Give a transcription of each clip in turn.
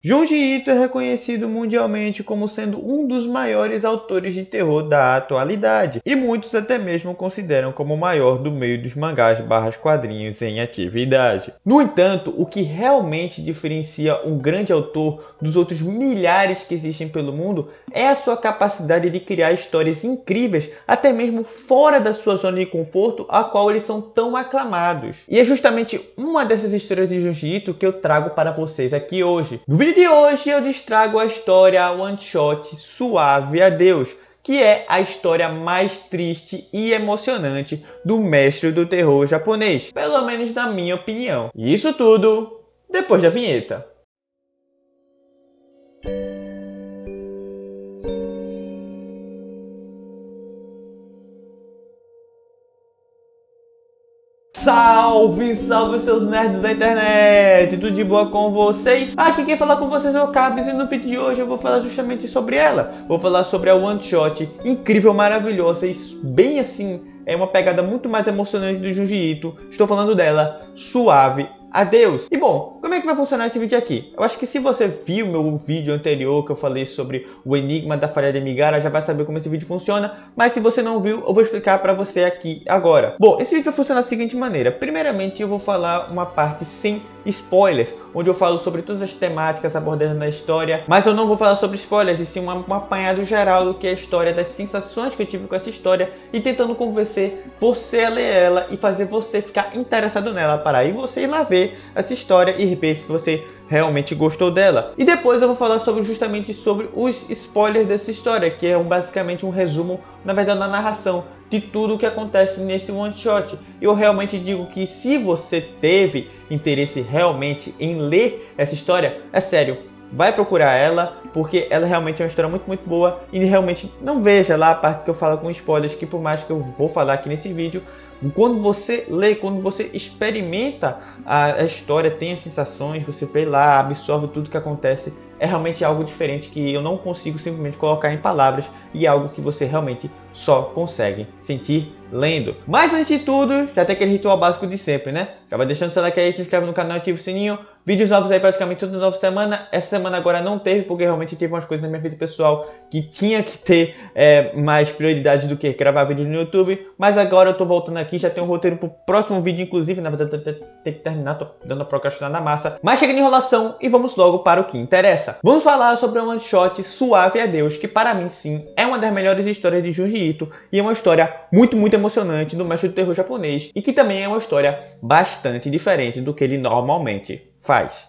Junji Ito é reconhecido mundialmente como sendo um dos maiores autores de terror da atualidade, e muitos até mesmo consideram como o maior do meio dos mangás / quadrinhos em atividade. No entanto, o que realmente diferencia um grande autor dos outros milhares que existem pelo mundo é a sua capacidade de criar histórias incríveis, até mesmo fora da sua zona de conforto, a qual eles são tão aclamados. E é justamente uma dessas histórias de Junji Ito que eu trago para vocês aqui hoje. No vídeo de hoje eu lhes trago a história One Shot Suave Adeus, que é a história mais triste e emocionante do mestre do terror japonês, pelo menos na minha opinião. E isso tudo depois da vinheta. Salve, salve seus nerds da internet! Tudo de boa com vocês? Aqui quem fala com vocês é o Cabs e no vídeo de hoje eu vou falar justamente sobre ela. Vou falar sobre a One Shot incrível, maravilhosa e bem assim, é uma pegada muito mais emocionante do Junji Ito. Estou falando dela, Suave Adeus! E bom, como é que vai funcionar esse vídeo aqui? Eu acho que se você viu meu vídeo anterior que eu falei sobre o Enigma da Falha de Megara, já vai saber como esse vídeo funciona, mas se você não viu, eu vou explicar para você aqui agora. Bom, esse vídeo vai funcionar da seguinte maneira. Primeiramente, eu vou falar uma parte sem spoilers, onde eu falo sobre todas as temáticas abordadas na história, mas eu não vou falar sobre spoilers, e sim um apanhado geral do que é a história, das sensações que eu tive com essa história e tentando convencer você a ler ela e fazer você ficar interessado nela, para aí você ir lá ver essa história e ver se você realmente gostou dela. E depois eu vou falar justamente sobre os spoilers dessa história, que é basicamente um resumo, na verdade, da narração de tudo o que acontece nesse one shot. Eu realmente digo que se você teve interesse realmente em ler essa história, é sério, vai procurar ela, porque ela realmente é uma história muito boa, e realmente não veja lá a parte que eu falo com spoilers, que por mais que eu vou falar aqui nesse vídeo, quando você lê, quando você experimenta a história, tem as sensações, você vê lá, absorve tudo que acontece, é realmente algo diferente que eu não consigo simplesmente colocar em palavras, e é algo que você realmente só consegue sentir lendo. Mas antes de tudo, já tem aquele ritual básico de sempre, né? Já vai deixando o seu like aí, se inscreve no canal e ativa o sininho. Vídeos novos aí praticamente toda nova semana. Essa semana agora não teve, porque realmente teve umas coisas na minha vida pessoal que tinha que ter mais prioridade do que gravar vídeos no YouTube. Mas agora eu tô voltando aqui, já tenho um roteiro pro próximo vídeo, inclusive. Na verdade, eu tenho que terminar, tô dando a procrastinar na massa. Mas chega de enrolação e vamos logo para o que interessa. Vamos falar sobre a One Shot Suave Adeus, que para mim sim é uma das melhores histórias de Junji Ito e é uma história muito emocionante do mestre do terror japonês, e que também é uma história bastante diferente do que ele normalmente faz.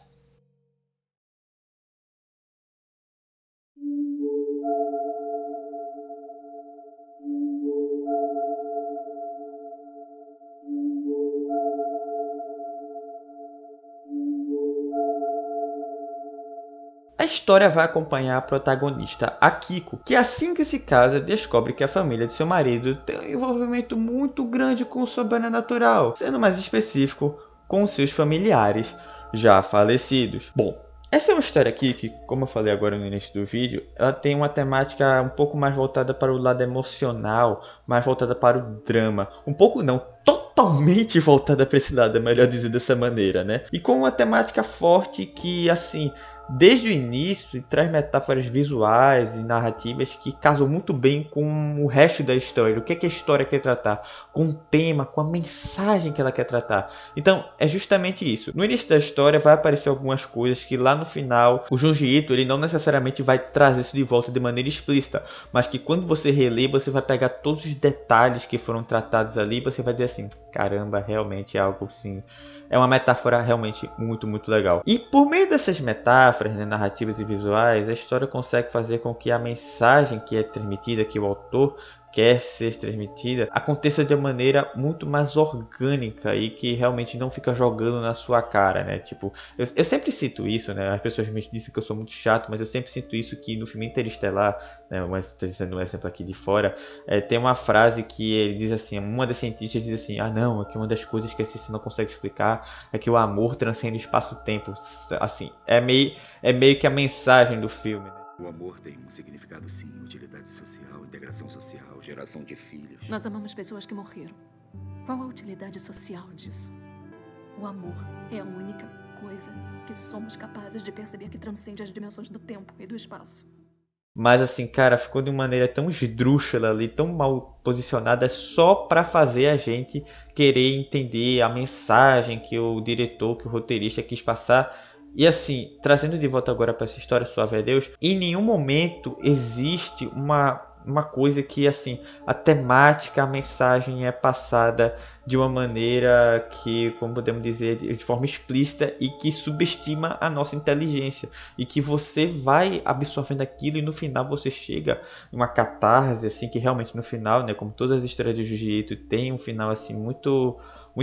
A história vai acompanhar a protagonista Akiko, que assim que se casa descobre que a família de seu marido tem um envolvimento muito grande com o sobrenatural, sendo mais específico, com seus familiares já falecidos. Bom, essa é uma história aqui que, como eu falei agora no início do vídeo, ela tem uma temática um pouco mais voltada para o lado emocional, mais voltada para o drama. Um pouco não, totalmente voltada para esse lado, é melhor dizer dessa maneira, né? E com uma temática forte que, assim, desde o início traz metáforas visuais e narrativas que casam muito bem com o resto da história, o que a história quer tratar, com o tema, com a mensagem que ela quer tratar. Então é justamente isso. No início da história vai aparecer algumas coisas que lá no final o Junji Ito ele não necessariamente vai trazer isso de volta de maneira explícita, mas que quando você relê você vai pegar todos os detalhes que foram tratados ali e você vai dizer assim, caramba, realmente é algo assim, é uma metáfora realmente muito legal. E por meio dessas metáforas, né, narrativas e visuais, a história consegue fazer com que a mensagem que é transmitida, que o autor quer ser transmitida, aconteça de uma maneira muito mais orgânica e que realmente não fica jogando na sua cara, né? Tipo, eu sempre cito isso, né? As pessoas me dizem que eu sou muito chato, mas eu sempre sinto isso que no filme Interestelar, né? Mas estou dizendo um exemplo aqui de fora, tem uma frase que ele diz assim, uma das cientistas diz assim, ah não, é que uma das coisas que a ciência não consegue explicar é que o amor transcende espaço-tempo. Assim, é meio que a mensagem do filme, né? O amor tem um significado sim, utilidade social, integração social, geração de filhos. Nós amamos pessoas que morreram. Qual a utilidade social disso? O amor é a única coisa que somos capazes de perceber que transcende as dimensões do tempo e do espaço. Mas assim, cara, ficou de uma maneira tão esdrúxula ali, tão mal posicionada, só pra fazer a gente querer entender a mensagem que o diretor, que o roteirista quis passar. E assim, trazendo de volta agora pra essa história, Suave a Deus, em nenhum momento existe uma coisa que, assim, a temática, a mensagem é passada de uma maneira que, como podemos dizer, de forma explícita e que subestima a nossa inteligência. E que você vai absorvendo aquilo e no final você chega em uma catarse, assim, que realmente no final, né, como todas as histórias de Jiu-Jitsu, tem um final, assim, muito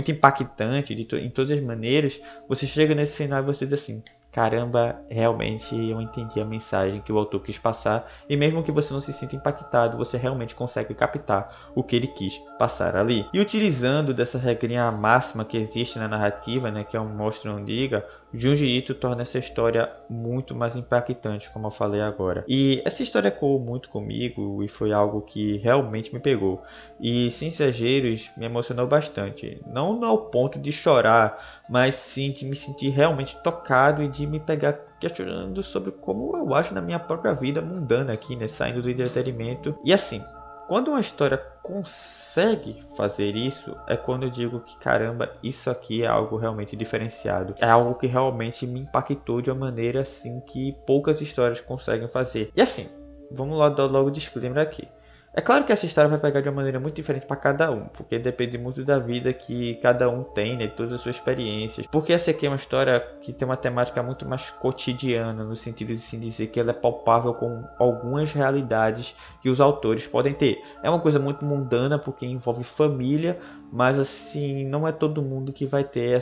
impactante em todas as maneiras. Você chega nesse final e você diz assim: caramba, realmente eu entendi a mensagem que o autor quis passar, e mesmo que você não se sinta impactado, você realmente consegue captar o que ele quis passar ali. E utilizando dessa regrinha máxima que existe na narrativa, né, que é um mostra não diga, Junji Ito torna essa história muito mais impactante, como eu falei agora. E essa história ecoou muito comigo e foi algo que realmente me pegou. E, sem exageros, me emocionou bastante. Não ao ponto de chorar, mas sim de me sentir realmente tocado e de me pegar questionando sobre como eu acho na minha própria vida mundana aqui, né, saindo do entretenimento. E assim, quando uma história consegue fazer isso, é quando eu digo que caramba, isso aqui é algo realmente diferenciado. É algo que realmente me impactou de uma maneira assim que poucas histórias conseguem fazer. E assim, vamos lá dar logo o disclaimer aqui. É claro que essa história vai pegar de uma maneira muito diferente para cada um, porque depende muito da vida que cada um tem, né, de todas as suas experiências. Porque essa aqui é uma história que tem uma temática muito mais cotidiana, no sentido de assim dizer que ela é palpável com algumas realidades que os autores podem ter. É uma coisa muito mundana porque envolve família, mas assim, não é todo mundo que vai ter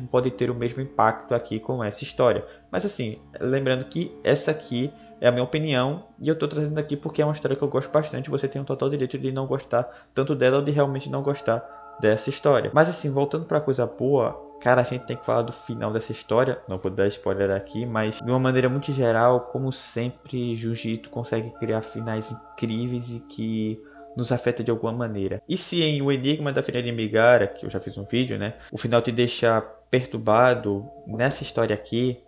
pode ter o mesmo impacto aqui com essa história. Mas assim, lembrando que essa aqui é a minha opinião e eu estou trazendo aqui porque é uma história que eu gosto bastante. Você tem um total direito de não gostar tanto dela ou de realmente não gostar dessa história. Mas assim, voltando para coisa boa, cara, a gente tem que falar do final dessa história. Não vou dar spoiler aqui, mas de uma maneira muito geral, como sempre, Jiu-Jitsu consegue criar finais incríveis e que nos afeta de alguma maneira. E se em O Enigma da Filha de Migara, que eu já fiz um vídeo, né, o final te deixa perturbado, nessa história aqui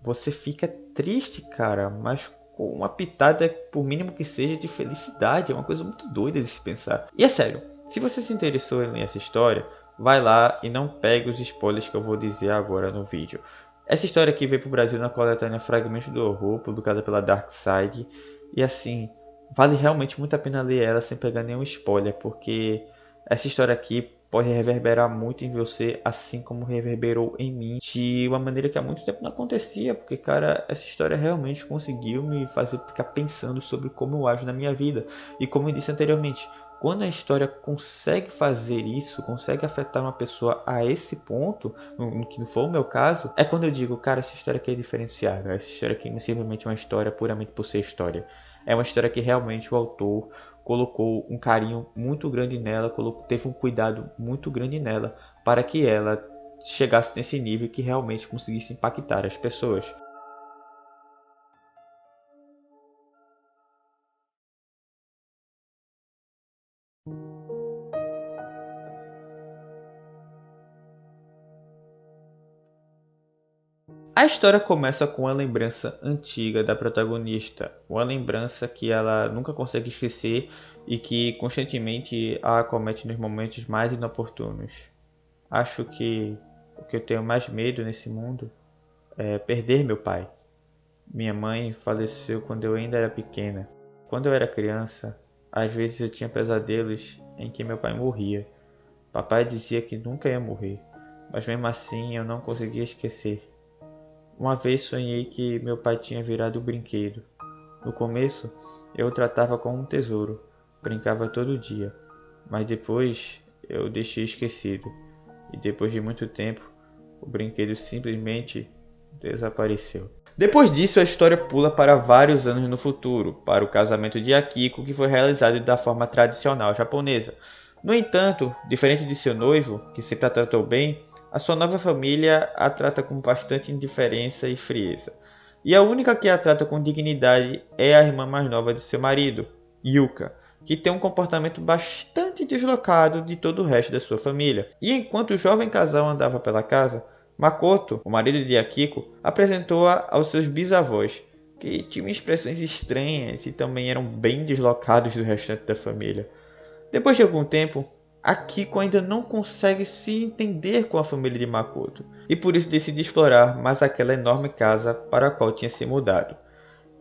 você fica triste, cara, mas com uma pitada, por mínimo que seja, de felicidade. É uma coisa muito doida de se pensar. E é sério, se você se interessou em ler essa história, vai lá e não pegue os spoilers que eu vou dizer agora no vídeo. Essa história aqui veio pro Brasil na coletânea Fragmentos do Horror, publicada pela Dark Side. E assim, vale realmente muito a pena ler ela sem pegar nenhum spoiler, porque essa história aqui pode reverberar muito em você, assim como reverberou em mim, de uma maneira que há muito tempo não acontecia, porque, cara, essa história realmente conseguiu me fazer ficar pensando sobre como eu ajo na minha vida. E como eu disse anteriormente, quando a história consegue fazer isso, consegue afetar uma pessoa a esse ponto, no que não for o meu caso, é quando eu digo, cara, essa história aqui é diferenciada, essa história aqui não é simplesmente uma história puramente por ser história. É uma história que realmente o autor colocou um carinho muito grande nela, teve um cuidado muito grande nela para que ela chegasse nesse nível que realmente conseguisse impactar as pessoas. A história começa com uma lembrança antiga da protagonista, uma lembrança que ela nunca consegue esquecer e que constantemente a acomete nos momentos mais inoportunos. Acho que o que eu tenho mais medo nesse mundo é perder meu pai. Minha mãe faleceu quando eu ainda era pequena. Quando eu era criança, às vezes eu tinha pesadelos em que meu pai morria. Papai dizia que nunca ia morrer, mas mesmo assim eu não conseguia esquecer. Uma vez sonhei que meu pai tinha virado um brinquedo. No começo, eu o tratava como um tesouro, brincava todo dia, mas depois eu o deixei esquecido, e depois de muito tempo, o brinquedo simplesmente desapareceu. Depois disso, a história pula para vários anos no futuro, para o casamento de Akiko, que foi realizado da forma tradicional japonesa. No entanto, diferente de seu noivo, que sempre a tratou bem, a sua nova família a trata com bastante indiferença e frieza. E a única que a trata com dignidade é a irmã mais nova de seu marido, Yuka, que tem um comportamento bastante deslocado de todo o resto da sua família. E enquanto o jovem casal andava pela casa, Makoto, o marido de Akiko, apresentou-a aos seus bisavós, que tinham expressões estranhas e também eram bem deslocados do restante da família. Depois de algum tempo, Akiko ainda não consegue se entender com a família de Makoto, e por isso decide explorar mais aquela enorme casa para a qual tinha se mudado.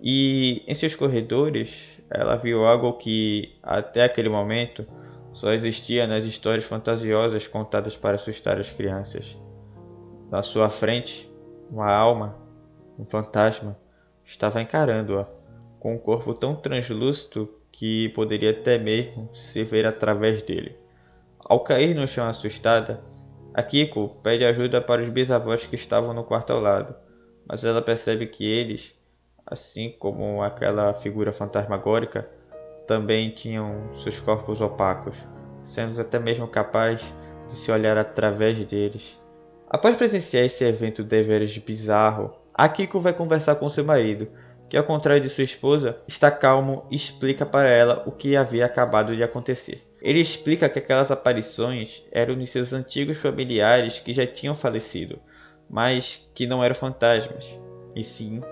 E em seus corredores, ela viu algo que, até aquele momento, só existia nas histórias fantasiosas contadas para assustar as crianças. Na sua frente, uma alma, um fantasma, estava encarando-a, com um corpo tão translúcido que poderia até mesmo se ver através dele. Ao cair no chão assustada, Akiko pede ajuda para os bisavós que estavam no quarto ao lado, mas ela percebe que eles, assim como aquela figura fantasmagórica, também tinham seus corpos opacos, sendo até mesmo capaz de se olhar através deles. Após presenciar esse evento deveres bizarro, Akiko vai conversar com seu marido, que ao contrário de sua esposa, está calmo e explica para ela o que havia acabado de acontecer. Ele explica que aquelas aparições eram de seus antigos familiares que já tinham falecido, mas que não eram fantasmas, e sim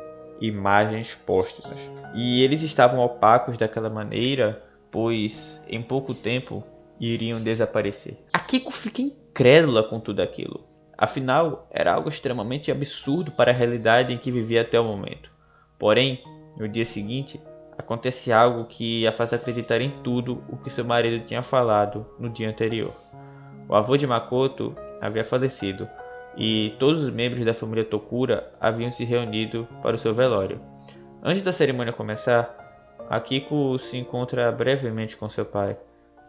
imagens póstumas. E eles estavam opacos daquela maneira, pois em pouco tempo iriam desaparecer. Akiko fica incrédula com tudo aquilo. Afinal, era algo extremamente absurdo para a realidade em que vivia até o momento. Porém, no dia seguinte, acontece algo que a faz acreditar em tudo o que seu marido tinha falado no dia anterior. O avô de Makoto havia falecido e todos os membros da família Tokura haviam se reunido para o seu velório. Antes da cerimônia começar, Akiko se encontra brevemente com seu pai,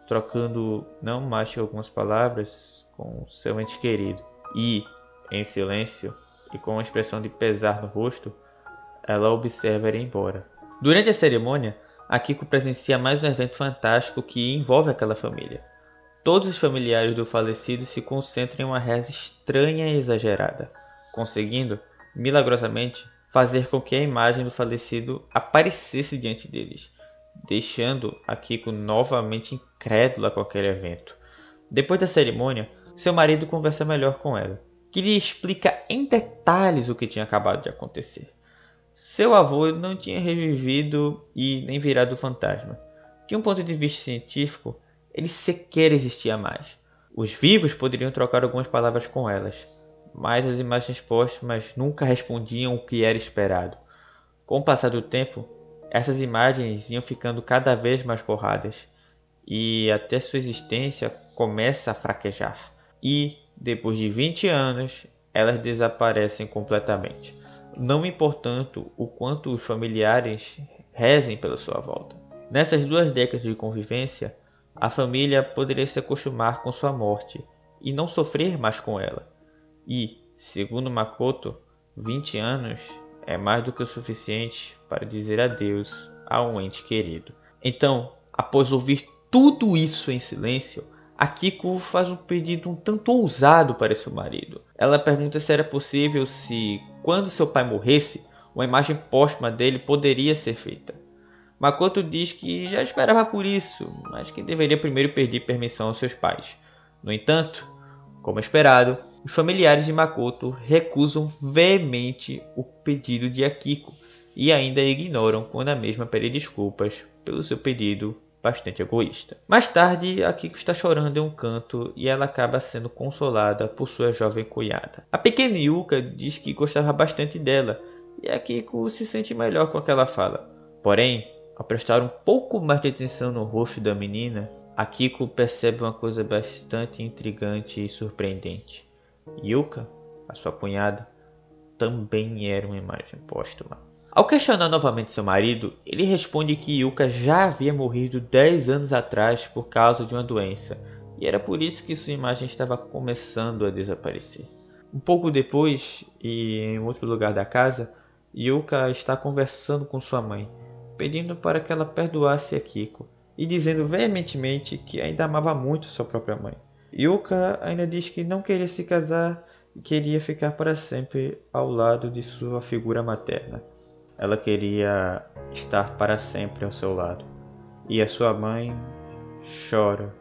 trocando não mais que algumas palavras com seu ente querido. E, em silêncio e com uma expressão de pesar no rosto, ela observa ir embora. Durante a cerimônia, Akiko presencia mais um evento fantástico que envolve aquela família. Todos os familiares do falecido se concentram em uma reza estranha e exagerada, conseguindo, milagrosamente, fazer com que a imagem do falecido aparecesse diante deles, deixando Akiko novamente incrédula com aquele evento. Depois da cerimônia, seu marido conversa melhor com ela, que lhe explica em detalhes o que tinha acabado de acontecer. Seu avô não tinha revivido e nem virado fantasma. De um ponto de vista científico, ele sequer existia mais. Os vivos poderiam trocar algumas palavras com elas, mas as imagens póstumas nunca respondiam o que era esperado. Com o passar do tempo, essas imagens iam ficando cada vez mais borradas, e até sua existência começa a fraquejar. E, depois de 20 anos, elas desaparecem completamente, não importando o quanto os familiares rezem pela sua volta. Nessas 2 décadas de convivência, a família poderia se acostumar com sua morte e não sofrer mais com ela. E, segundo Makoto, 20 anos é mais do que o suficiente para dizer adeus a um ente querido. Então, após ouvir tudo isso em silêncio, Akiko faz um pedido um tanto ousado para seu marido. Ela pergunta se era possível se, quando seu pai morresse, uma imagem póstuma dele poderia ser feita. Makoto diz que já esperava por isso, mas que deveria primeiro pedir permissão aos seus pais. No entanto, como esperado, os familiares de Makoto recusam veemente o pedido de Akiko e ainda ignoram quando a mesma pede desculpas pelo seu pedido bastante egoísta. Mais tarde, Akiko está chorando em um canto e ela acaba sendo consolada por sua jovem cunhada. A pequena Yuka diz que gostava bastante dela e Akiko se sente melhor com aquela fala. Porém, ao prestar um pouco mais de atenção no rosto da menina, Akiko percebe uma coisa bastante intrigante e surpreendente. Yuka, a sua cunhada, também era uma imagem póstuma. Ao questionar novamente seu marido, ele responde que Yuka já havia morrido 10 anos atrás por causa de uma doença, e era por isso que sua imagem estava começando a desaparecer. Um pouco depois, e em outro lugar da casa, Yuka está conversando com sua mãe, pedindo para que ela perdoasse Akiko, e dizendo veementemente que ainda amava muito sua própria mãe. Yuka ainda diz que não queria se casar e queria ficar para sempre ao lado de sua figura materna. Ela queria estar para sempre ao seu lado. E a sua mãe chora.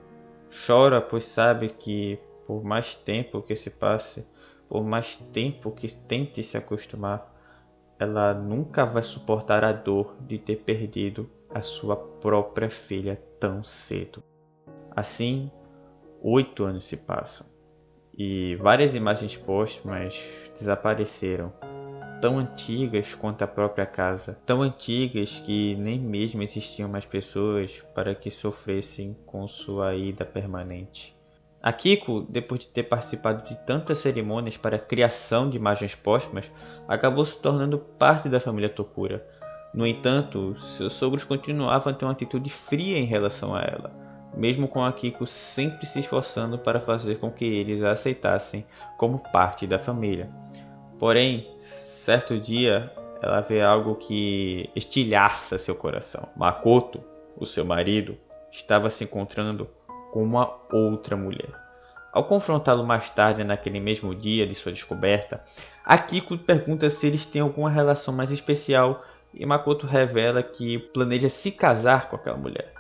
Chora pois sabe que, por mais tempo que se passe, por mais tempo que tente se acostumar, ela nunca vai suportar a dor de ter perdido a sua própria filha tão cedo. Assim, 8 anos se passam e várias imagens póstumas desapareceram, tão antigas quanto a própria casa, tão antigas que nem mesmo existiam mais pessoas para que sofressem com sua ida permanente. Akiko, depois de ter participado de tantas cerimônias para a criação de imagens póstumas, acabou se tornando parte da família Tokura. No entanto, seus sogros continuavam a ter uma atitude fria em relação a ela, mesmo com Akiko sempre se esforçando para fazer com que eles a aceitassem como parte da família. Porém, certo dia, ela vê algo que estilhaça seu coração. Makoto, o seu marido, estava se encontrando com uma outra mulher. Ao confrontá-lo mais tarde naquele mesmo dia de sua descoberta, Akiko pergunta se eles têm alguma relação mais especial e Makoto revela que planeja se casar com aquela mulher.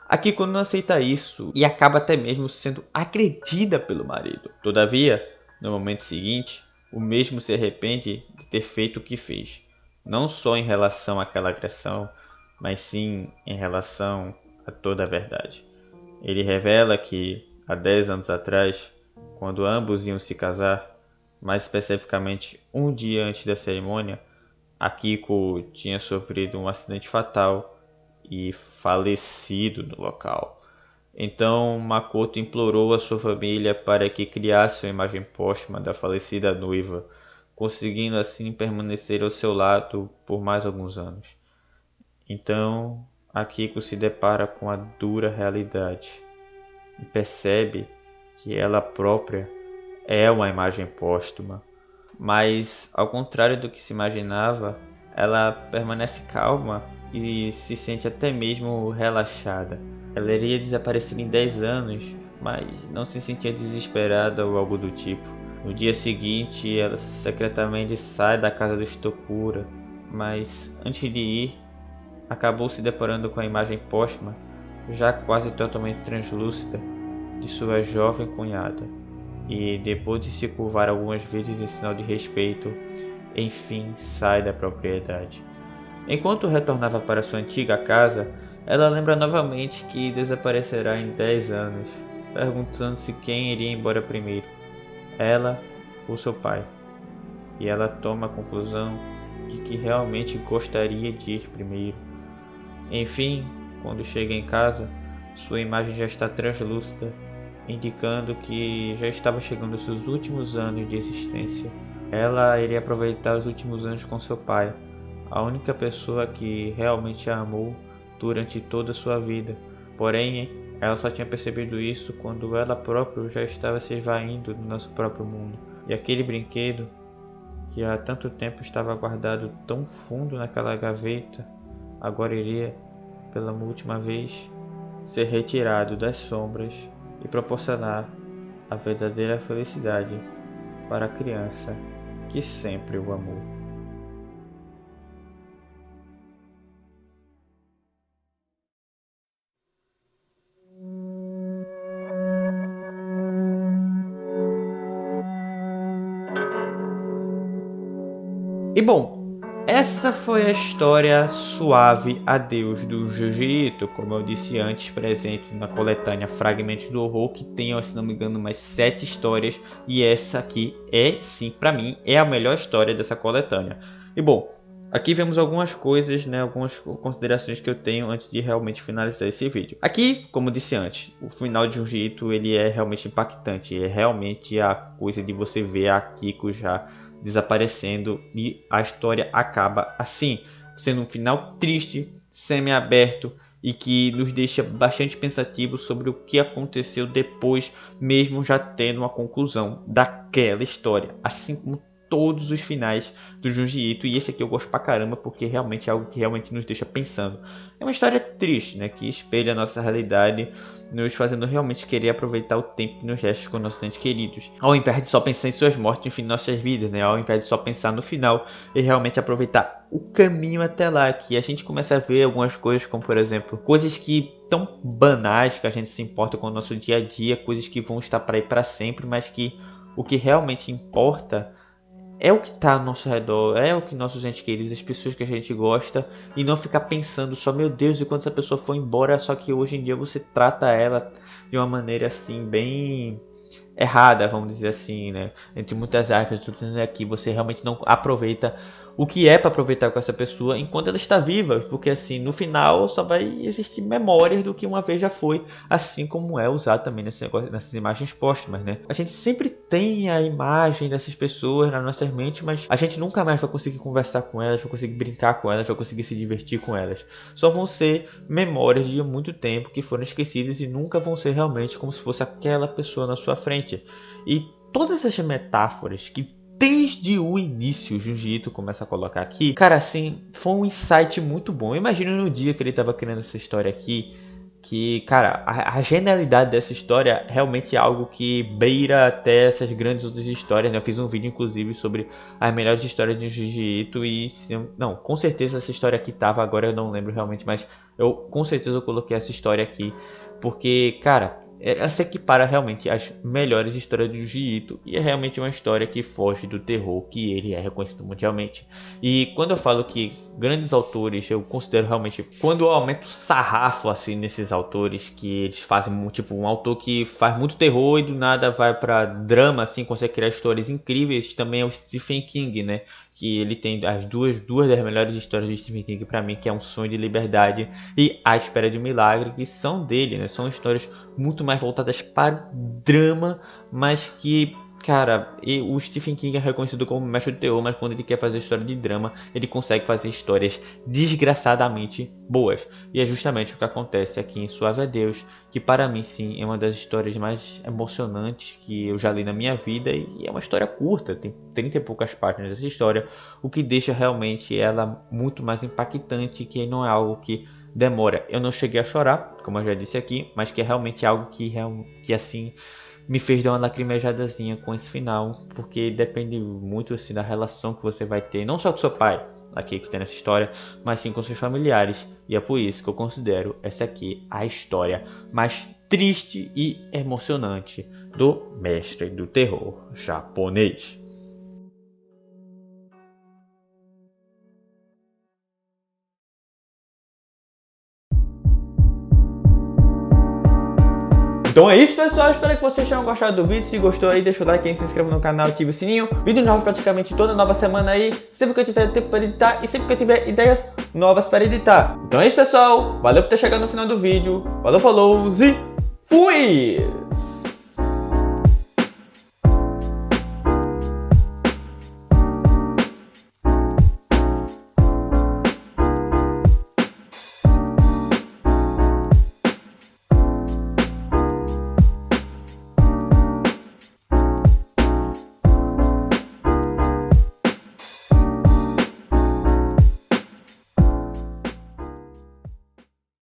Akiko não aceita isso e acaba até mesmo sendo agredida pelo marido. Todavia, no momento seguinte, o mesmo se arrepende de ter feito o que fez, não só em relação àquela agressão, mas sim em relação a toda a verdade. Ele revela que, há 10 anos atrás, quando ambos iam se casar, mais especificamente um dia antes da cerimônia, Akiko tinha sofrido um acidente fatal e falecido no local. Então Makoto implorou a sua família para que criasse uma imagem póstuma da falecida noiva, conseguindo assim permanecer ao seu lado por mais alguns anos. Então Akiko se depara com a dura realidade e percebe que ela própria é uma imagem póstuma. Mas, ao contrário do que se imaginava, ela permanece calma e se sente até mesmo relaxada. Ela iria desaparecer em 10 anos, mas não se sentia desesperada ou algo do tipo. No dia seguinte, ela secretamente sai da casa do Tokura, mas antes de ir, acabou se deparando com a imagem póstuma, já quase totalmente translúcida, de sua jovem cunhada. E depois de se curvar algumas vezes em sinal de respeito, enfim sai da propriedade. Enquanto retornava para sua antiga casa, ela lembra novamente que desaparecerá em 10 anos, perguntando-se quem iria embora primeiro, ela ou seu pai. E ela toma a conclusão de que realmente gostaria de ir primeiro. Enfim, quando chega em casa, sua imagem já está translúcida, indicando que já estava chegando aos seus últimos anos de existência. Ela iria aproveitar os últimos anos com seu pai, a única pessoa que realmente a amou durante toda a sua vida. Porém, ela só tinha percebido isso quando ela própria já estava se esvaindo do nosso próprio mundo. E aquele brinquedo, que há tanto tempo estava guardado tão fundo naquela gaveta, agora iria, pela última vez, ser retirado das sombras e proporcionar a verdadeira felicidade para a criança que sempre o amou. E bom, essa foi a história Suave Adeus do Junji Ito, como eu disse antes, presente na coletânea Fragmentos do Horror, que tem, se não me engano, mais 7 histórias, e essa aqui é, sim, pra mim, é a melhor história dessa coletânea. E bom, aqui vemos algumas coisas, algumas considerações que eu tenho antes de realmente finalizar esse vídeo. Aqui, como disse antes, o final de Junji Ito, ele é realmente impactante, é realmente a coisa de você ver a Akiko já desaparecendo e a história acaba assim, sendo um final triste, semi-aberto e que nos deixa bastante pensativos sobre o que aconteceu depois, mesmo já tendo uma conclusão daquela história, assim como todos os finais do Junji Ito, e esse aqui eu gosto pra caramba porque realmente é algo que realmente nos deixa pensando. É uma história triste, que espelha a nossa realidade, nos fazendo realmente querer aproveitar o tempo que nos resta com nossos entes queridos, ao invés de só pensar em suas mortes no fim de nossas vidas, ao invés de só pensar no final e realmente aproveitar o caminho até lá, que a gente começa a ver algumas coisas como, por exemplo, coisas que tão banais que a gente se importa com o nosso dia a dia, coisas que vão estar para ir para sempre, mas que O que realmente importa é o que está ao nosso redor, é o que nossos entes queridos, as pessoas que a gente gosta, e não ficar pensando só, meu Deus, e quando essa pessoa for embora, só que hoje em dia você trata ela de uma maneira assim, bem errada, vamos dizer assim, né? Entre muitas aspas, estou dizendo aqui, você realmente não aproveita o que é para aproveitar com essa pessoa enquanto ela está viva, porque assim, no final só vai existir memórias do que uma vez já foi, assim como é usado também nessas imagens póstumas, né? A gente sempre tem a imagem dessas pessoas na nossa mente, mas a gente nunca mais vai conseguir conversar com elas, vai conseguir brincar com elas, vai conseguir se divertir com elas. Só vão ser memórias de muito tempo que foram esquecidas e nunca vão ser realmente como se fosse aquela pessoa na sua frente. E todas essas metáforas que desde o início o Junji Ito começa a colocar aqui, cara, assim, foi um insight muito bom. Imagina no dia que ele estava criando essa história aqui, que, cara, a genialidade dessa história realmente é algo que beira até essas grandes outras histórias, né? Eu fiz um vídeo, inclusive, sobre as melhores histórias de Junji Ito e... Não, com certeza essa história aqui tava, agora eu não lembro realmente, mas com certeza eu coloquei essa história aqui, porque, cara, ela se equipara realmente às melhores histórias do Junji Ito e é realmente uma história que foge do terror que ele é reconhecido mundialmente. E quando eu falo que grandes autores, eu considero realmente, quando eu aumento o sarrafo assim nesses autores, que eles fazem tipo um autor que faz muito terror e do nada vai pra drama, assim, consegue criar histórias incríveis, também é o Stephen King, né? Que ele tem as duas das melhores histórias de Stephen King para mim, que é Um Sonho de Liberdade e A Espera de um Milagre, que são dele, né? São histórias muito mais voltadas para o drama, mas que, cara, o Stephen King é reconhecido como mestre do terror, mas quando ele quer fazer história de drama, ele consegue fazer histórias desgraçadamente boas. E é justamente o que acontece aqui em Suave a Deus, que para mim sim é uma das histórias mais emocionantes que eu já li na minha vida, e é uma história curta, tem 30 e poucas páginas dessa história, o que deixa realmente ela muito mais impactante, que não é algo que demora. Eu não cheguei a chorar, como eu já disse aqui, mas que é realmente algo que assim me fez dar uma lacrimejadazinha com esse final, porque depende muito assim da relação que você vai ter, não só com seu pai, aqui que tem nessa história, mas sim com seus familiares, e é por isso que eu considero essa aqui a história mais triste e emocionante do mestre do terror japonês. Então é isso, pessoal, espero que vocês tenham gostado do vídeo. Se gostou aí, deixa o like aí, se inscreva no canal e ative o sininho. Vídeos novos praticamente toda nova semana aí, sempre que eu tiver tempo para editar e sempre que eu tiver ideias novas para editar. Então é isso, pessoal, valeu por ter chegado no final do vídeo, falou e fui!